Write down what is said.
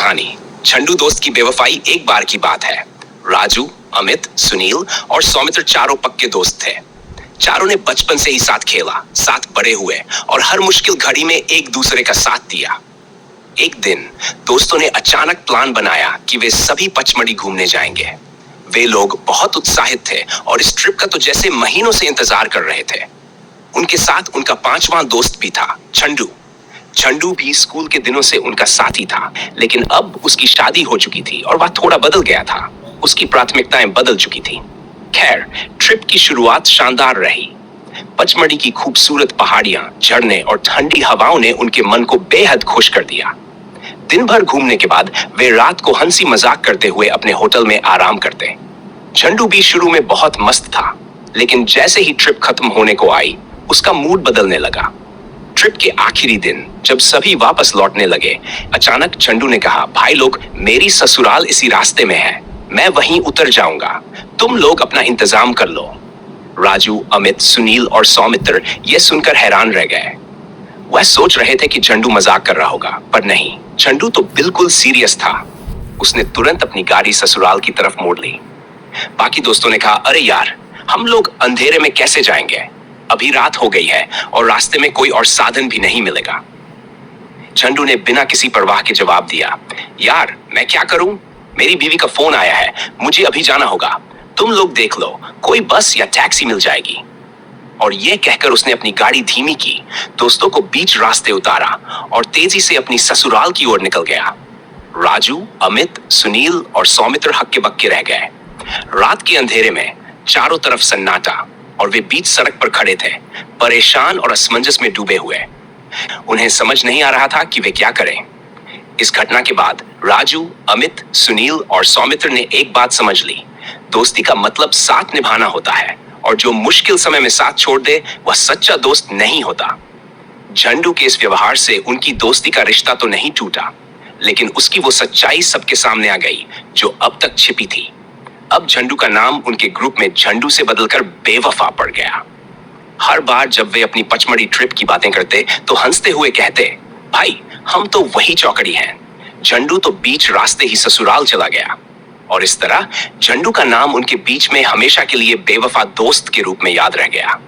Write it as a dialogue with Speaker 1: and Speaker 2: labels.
Speaker 1: कहानी। झंडू दोस्त की बेवफाई एक बार की बात है। राजू, अमित, सुनील और सौमित्र चारों पक्के दोस्त थे। चारों ने बचपन से ही साथ खेला, साथ बड़े हुए और हर मुश्किल घड़ी में एक दूसरे का साथ दिया। एक दिन दोस्तों ने अचानक प्लान बनाया कि वे सभी पचमढ़ी घूमने जाएंगे। वे लोग बहुत उत्साहित थे और इस ट्रिप का तो जैसे महीनों से इंतजार कर रहे थे। उनके साथ उनका पांचवां दोस्त भी था, झंडू। झंडू भी स्कूल के दिनों से उनका साथी था, लेकिन अब उसकी शादी हो चुकी थी और वह थोड़ा बदल गया था। उसकी प्राथमिकताएं बदल चुकी थी। खैर, ट्रिप की शुरुआत शानदार रही। पचमढ़ी की खूबसूरत पहाड़ियां, झरने और ठंडी हवाओं ने उनके मन को बेहद खुश कर दिया। दिन भर घूमने के बाद वे रात को हंसी मजाक करते हुए अपने होटल में आराम करते। झंडू भी शुरू में बहुत मस्त था, लेकिन जैसे ही ट्रिप खत्म होने को आई, उसका मूड बदलने लगा। ट्रिप के आखिरी दिन जब सभी वापस लौटने लगे, अचानक झंडू ने कहा, भाई लोग, मेरी ससुराल इसी रास्ते में है, मैं वहीं उतर जाऊंगा, तुम लोग अपना इंतजाम कर लो। राजू, अमित, सुनील और सौमित्र यह सुनकर हैरान रह गए। वह सोच रहे थे कि झंडू मजाक कर रहा होगा, पर नहीं, झंडू तो बिल्कुल सीरियस था। उसने तुरंत अपनी गाड़ी ससुराल की तरफ मोड़ ली। बाकी दोस्तों ने कहा, अरे यार, हम लोग अंधेरे में कैसे जाएंगे, अभी रात हो गई है और रास्ते में कोई और साधन भी नहीं मिलेगा। झंडू ने बिना किसी परवाह के जवाब दिया, यार मैं क्या करूं, मेरी बीवी का फोन आया है, मुझे अभी जाना होगा, तुम लोग देख लो, कोई बस या टैक्सी मिल जाएगी। और यह कहकर उसने अपनी गाड़ी धीमी की, दोस्तों को बीच रास्ते उतारा और तेजी से अपनी ससुराल की ओर निकल गया। राजू, अमित, सुनील और सौमित्र हक्के बक्के रह गए। रात के अंधेरे में चारों तरफ सन्नाटा और वे बीच सड़क पर खड़े थे, परेशान और असमंजस में डूबे हुए। उन्हें समझ नहीं आ रहा था कि वे क्या करें। इस घटना के बाद राजू, अमित, सुनील और सौमित्र ने एक बात समझ ली, दोस्ती का मतलब साथ निभाना होता है और जो मुश्किल समय में साथ छोड़ दे वह सच्चा दोस्त नहीं होता। झंडू के इस व्यवहार से उनकी दोस्ती का रिश्ता तो नहीं टूटा, लेकिन उसकी वो सच्चाई सबके सामने आ गई जो अब तक छिपी थी। अब झंडू का नाम उनके ग्रुप में झंडू से बदलकर बेवफा पड़ गया। हर बार जब वे अपनी पचमढ़ी ट्रिप की बातें करते तो हंसते हुए कहते, भाई हम तो वही चौकड़ी हैं, झंडू तो बीच रास्ते ही ससुराल चला गया। और इस तरह झंडू का नाम उनके बीच में हमेशा के लिए बेवफा दोस्त के रूप में याद रह गया।